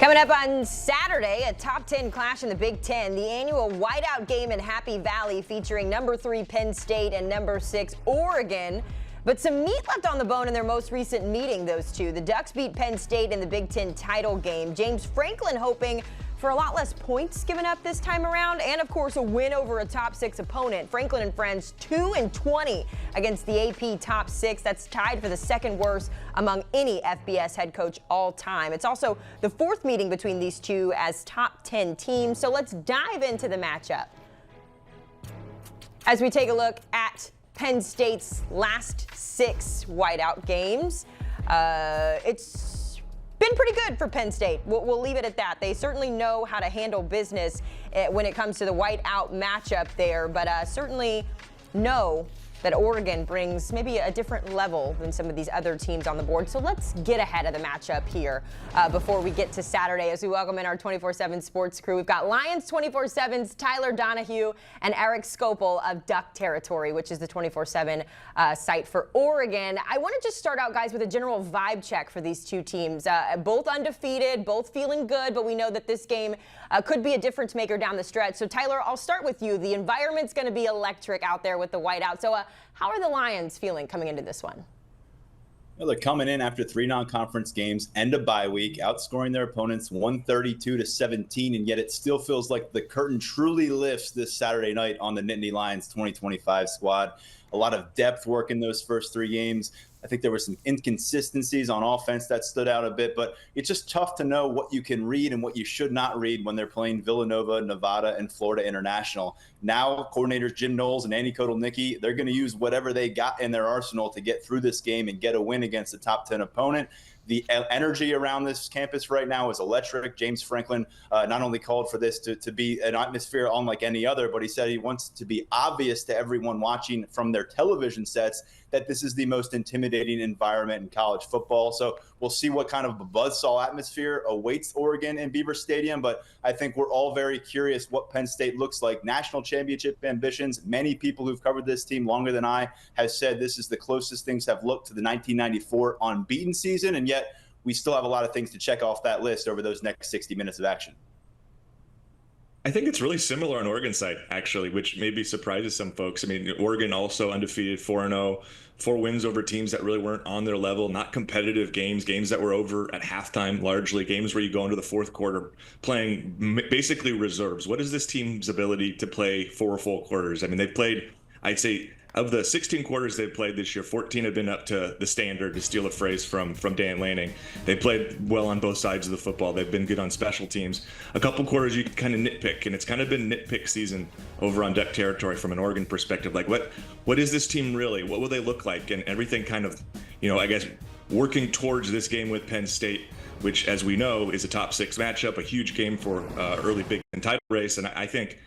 Coming up on Saturday, a top 10 clash in the Big Ten, the annual whiteout game in Happy Valley featuring number 3 Penn State and number 6 Oregon. But some meat left on the bone in their most recent meeting, those two. The Ducks beat Penn State in the Big Ten title game. James Franklin hoping for a lot less points given up this time around, and of course a win over a top 6 opponent. Franklin and friends 2-20 against the AP top 6. That's tied for the second worst among any FBS head coach all time. It's also the 4th meeting between these two as top 10 teams. So let's dive into the matchup as we take a look at Penn State's last 6 whiteout games. It's been pretty good for Penn State. We'll leave it at that. They certainly know how to handle business when it comes to the whiteout matchup there, but certainly know that Oregon brings maybe a different level than some of these other teams on the board. So let's get ahead of the matchup here before we get to Saturday as we welcome in our 24/7 sports crew. We've got Lions 24/7's Tyler Donohue and Erik Skopil of Duck Territory, which is the 24/7 site for Oregon. I want to just start out, guys, with a general vibe check for these two teams. Both undefeated, both feeling good, but we know that this game could be a difference maker down the stretch. So Tyler, I'll start with you. The environment's going to be electric out there with the whiteout. So how are the Lions feeling coming into this one? Well, they're coming in after 3 non-conference games, end of bye week, outscoring their opponents 132-17, and yet it still feels like the curtain truly lifts this Saturday night on the Nittany Lions 2025 squad. A lot of depth work in those first 3 games. I think there were some inconsistencies on offense that stood out a bit, but it's just tough to know what you can read and what you should not read when they're playing Villanova, Nevada, and Florida International. Now, coordinators Jim Knowles and Andy Kotelnicki, they're going to use whatever they got in their arsenal to get through this game and get a win against a top 10 opponent. The energy around this campus right now is electric. James Franklin not only called for this to be an atmosphere unlike any other, but he said he wants it to be obvious to everyone watching from their television sets that this is the most intimidating environment in college football. So we'll see what kind of a buzzsaw atmosphere awaits Oregon in Beaver Stadium. But I think we're all very curious what Penn State looks like. National championship ambitions. Many people who've covered this team longer than I have said this is the closest things have looked to the 1994 unbeaten season. And yet we still have a lot of things to check off that list over those next 60 minutes of action. I think it's really similar on Oregon's side, actually, which maybe surprises some folks. I mean, Oregon also undefeated 4-0, 4 wins over teams that really weren't on their level, not competitive games that were over at halftime, largely games where you go into the 4th quarter playing basically reserves. What is this team's ability to play 4 full quarters? I mean, they've played, I'd say, of the 16 quarters they've played this year, 14 have been up to the standard, to steal a phrase from Dan Lanning. They played well on both sides of the football. They've been good on special teams. A couple quarters you can kind of nitpick, and it's kind of been nitpick season over on Duck Territory from an Oregon perspective. Like, what is this team really? What will they look like? And everything kind of, I guess, working towards this game with Penn State, which, as we know, is a top 6 matchup, a huge game for early Big Ten title race. And I think,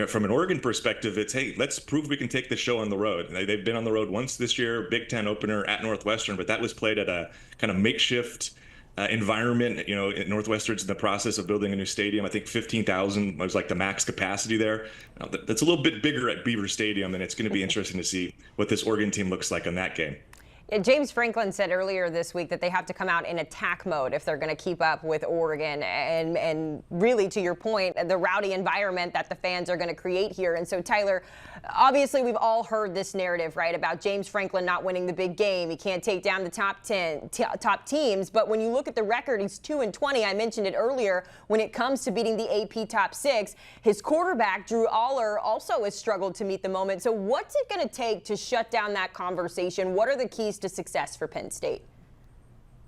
from an Oregon perspective, it's, hey, let's prove we can take the show on the road. They've been on the road once this year, Big Ten opener at Northwestern, but that was played at a kind of makeshift environment. Northwestern's in the process of building a new stadium. I think 15,000 was like the max capacity there. That's a little bit bigger at Beaver Stadium, and it's going to be interesting to see what this Oregon team looks like on that game. James Franklin said earlier this week that they have to come out in attack mode if they're going to keep up with Oregon. And really, to your point, the rowdy environment that the fans are going to create here. And so, Tyler, obviously we've all heard this narrative, right, about James Franklin not winning the big game. He can't take down the top teams. But when you look at the record, he's 2-20. I mentioned it earlier. When it comes to beating the AP top 6, his quarterback, Drew Aller, also has struggled to meet the moment. So what's it going to take to shut down that conversation? What are the keys to success for Penn State?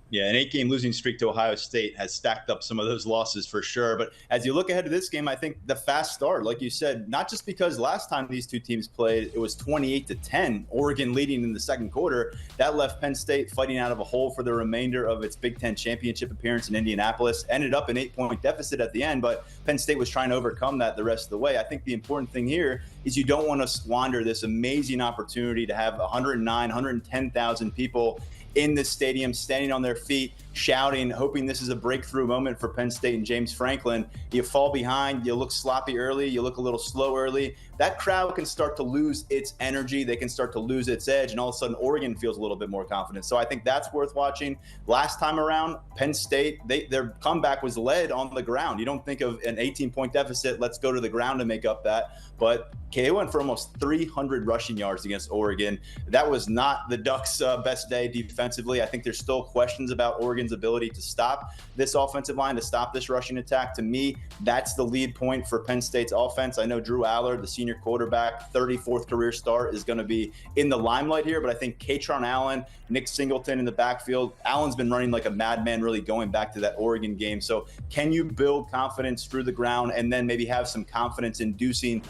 Yeah, an 8-game losing streak to Ohio State has stacked up some of those losses for sure. But as you look ahead to this game, I think the fast start, like you said, not just because last time these two teams played, it was 28-10, Oregon leading in the 2nd quarter. That left Penn State fighting out of a hole for the remainder of its Big Ten championship appearance in Indianapolis. Ended up an 8-point deficit at the end, but Penn State was trying to overcome that the rest of the way. I think the important thing here is you don't want to squander this amazing opportunity to have 109, 110,000 people in the stadium, standing on their feet, shouting, hoping this is a breakthrough moment for Penn State and James Franklin. You fall behind, you look sloppy early, you look a little slow early. That crowd can start to lose its energy. They can start to lose its edge, and all of a sudden Oregon feels a little bit more confident. So I think that's worth watching. Last time around, Penn State, their comeback was led on the ground. You don't think of an 18-point deficit, let's go to the ground to make up that. But they went for almost 300 rushing yards against Oregon. That was not the Ducks' best day defensively. I think there's still questions about Oregon's ability to stop this offensive line, to stop this rushing attack. To me, that's the lead point for Penn State's offense. I know Drew Allard, the senior quarterback, 34th career start, is going to be in the limelight here, but I think Katron Allen, Nick Singleton in the backfield. Allen's been running like a madman, really going back to that Oregon game. So can you build confidence through the ground and then maybe have some confidence inducing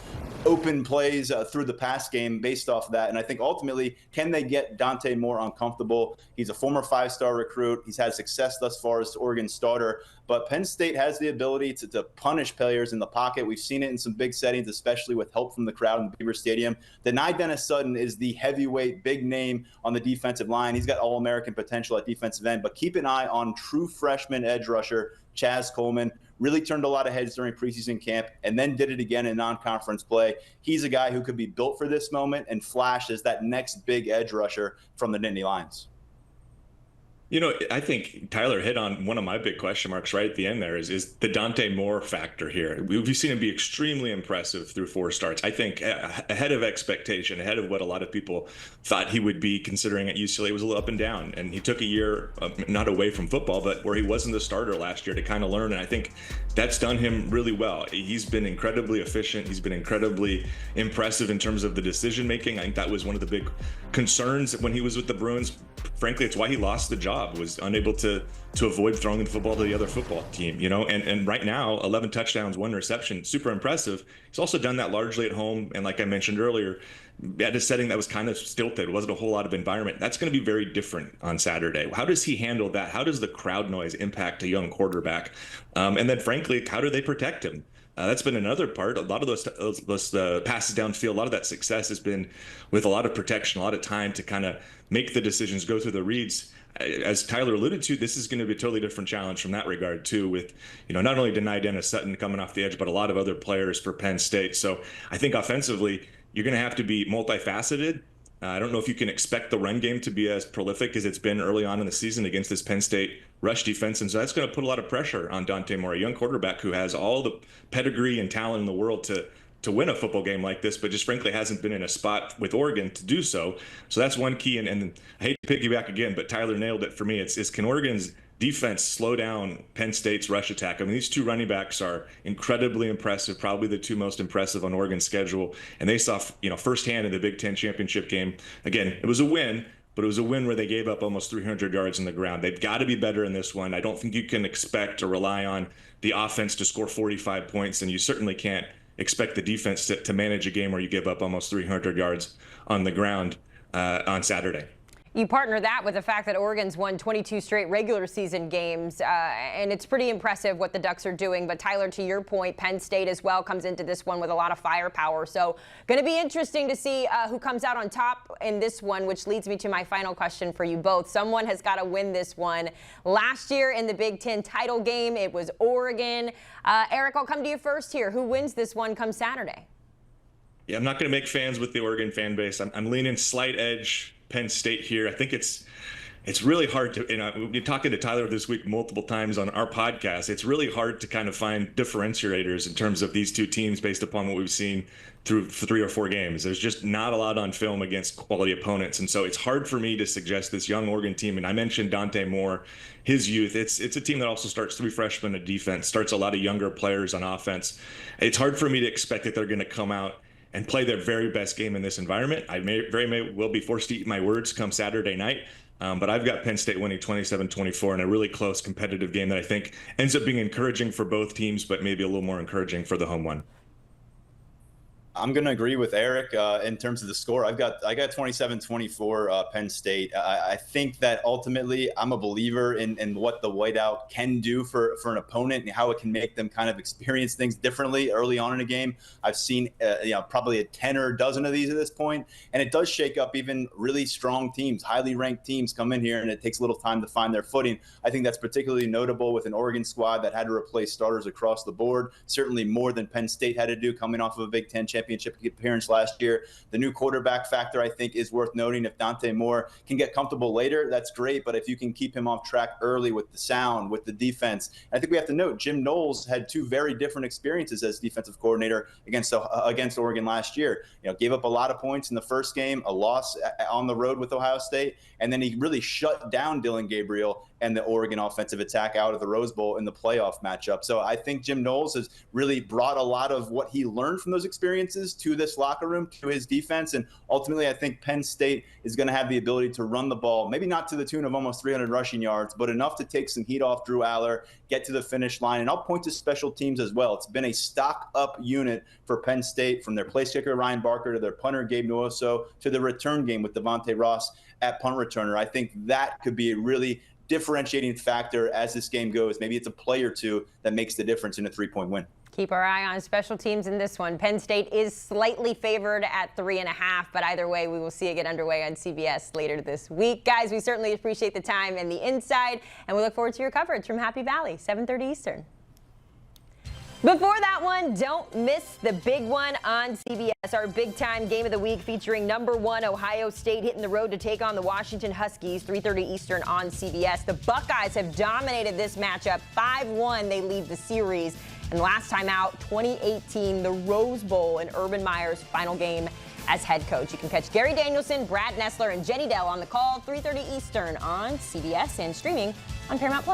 open plays through the pass game based off of that? And I think ultimately, can they get Dante Moore uncomfortable? He's a former 5-star recruit. He's had success thus far as Oregon starter, but Penn State has the ability to punish players in the pocket. We've seen it in some big settings, especially with help from the crowd in Beaver Stadium. Denai Dennis Sutton is the heavyweight, big name on the defensive line. He's got All-American potential at defensive end, but keep an eye on true freshman edge rusher Chaz Coleman. Really turned a lot of heads during preseason camp and then did it again in non-conference play. He's a guy who could be built for this moment and flash as that next big edge rusher from the Nittany Lions. You know, I think Tyler hit on one of my big question marks right at the end there is the Dante Moore factor here. We've seen him be extremely impressive through 4 starts. I think ahead of expectation, ahead of what a lot of people thought he would be, considering at UCLA was a little up and down. And he took a year, not away from football, but where he wasn't the starter last year to kind of learn. And I think that's done him really well. He's been incredibly efficient. He's been incredibly impressive in terms of the decision making. I think that was one of the big concerns when he was with the Bruins. Frankly, it's why he lost the job, was unable to avoid throwing the football to the other football team, you know, and right now 11 touchdowns, 1 reception, super impressive. He's also done that largely at home. And like I mentioned earlier, at a setting that was kind of stilted, wasn't a whole lot of environment. That's going to be very different on Saturday. How does he handle that? How does the crowd noise impact a young quarterback? And then frankly, how do they protect him? That's been another part. A lot of those passes downfield, a lot of that success has been with a lot of protection, a lot of time to kind of make the decisions, go through the reads. As Tyler alluded to, this is going to be a totally different challenge from that regard too, with, you know, not only Denai Dennis Sutton coming off the edge, but a lot of other players for Penn State. So I think offensively, you're going to have to be multifaceted. I don't know if you can expect the run game to be as prolific as it's been early on in the season against this Penn State rush defense. And so that's going to put a lot of pressure on Dante Moore, a young quarterback who has all the pedigree and talent in the world to win a football game like this, but just frankly hasn't been in a spot with Oregon to do so. So that's one key. And I hate to piggyback again, but Tyler nailed it for me. It's can Oregon's defense slow down Penn State's rush attack? I mean, these 2 running backs are incredibly impressive, probably the 2 most impressive on Oregon's schedule. And they saw, you know, firsthand in the Big Ten championship game. Again, it was a win, but it was a win where they gave up almost 300 yards on the ground. They've got to be better in this one. I don't think you can expect or rely on the offense to score 45 points, and you certainly can't expect the defense to manage a game where you give up almost 300 yards on the ground on Saturday. You partner that with the fact that Oregon's won 22 straight regular season games, and it's pretty impressive what the Ducks are doing. But Tyler, to your point, Penn State as well comes into this one with a lot of firepower. So going to be interesting to see who comes out on top in this one, which leads me to my final question for you both. Someone has got to win this one. Last year in the Big Ten title game, it was Oregon. Erik, I'll come to you first here. Who wins this one come Saturday? Yeah, I'm not going to make fans with the Oregon fan base. I'm leaning slight edge Penn State here. I think it's really hard to, we've been talking to Tyler this week multiple times on our podcast. It's really hard to kind of find differentiators in terms of these 2 teams based upon what we've seen through 3 or 4 games. There's just not a lot on film against quality opponents. And so it's hard for me to suggest this young Oregon team. And I mentioned Dante Moore, his youth. It's a team that also starts 3 freshmen on defense, starts a lot of younger players on offense. It's hard for me to expect that they're going to come out and play their very best game in this environment. I may well be forced to eat my words come Saturday night, but I've got Penn State winning 27-24 in a really close competitive game that I think ends up being encouraging for both teams, but maybe a little more encouraging for the home one. I'm going to agree with Erik in terms of the score. I got 27-24 Penn State. I think that ultimately I'm a believer in what the whiteout can do for an opponent and how it can make them kind of experience things differently early on in a game. I've seen probably 10 or a dozen of these at this point, and it does shake up even really strong teams, highly ranked teams come in here, and it takes a little time to find their footing. I think that's particularly notable with an Oregon squad that had to replace starters across the board, certainly more than Penn State had to do coming off of a Big Ten championship appearance last year. The new quarterback factor, I think, is worth noting. If Dante Moore can get comfortable later, that's great, but if you can keep him off track early with the sound, with the defense, I think we have to note Jim Knowles had two very different experiences as defensive coordinator against Oregon last year. Gave up a lot of points in the first game, a loss on the road with Ohio State, and then he really shut down Dillon Gabriel and the Oregon offensive attack out of the Rose Bowl in the playoff matchup. So I think Jim Knowles has really brought a lot of what he learned from those experiences to this locker room, to his defense. And ultimately, I think Penn State is going to have the ability to run the ball, maybe not to the tune of almost 300 rushing yards, but enough to take some heat off Drew Aller, get to the finish line. And I'll point to special teams as well. It's been a stock-up unit for Penn State, from their place kicker Ryan Barker to their punter Gabe Nuoso to the return game with Devontae Ross at punt returner. I think that could be a really differentiating factor as this game goes. Maybe it's a play or two that makes the difference in a 3-point win. Keep our eye on special teams in this one. Penn State is slightly favored at 3.5, but either way, we will see it get underway on CBS later this week. Guys, we certainly appreciate the time and the insight, and we look forward to your coverage from Happy Valley, 7:30 Eastern. Before that one, don't miss the big one on CBS, our big-time game of the week featuring #1 Ohio State hitting the road to take on the Washington Huskies, 3:30 Eastern on CBS. The Buckeyes have dominated this matchup. 5-1, they lead the series. And last time out, 2018, the Rose Bowl in Urban Meyer's final game as head coach. You can catch Gary Danielson, Brad Nessler, and Jenny Dell on the call, 3:30 Eastern on CBS and streaming on Paramount+.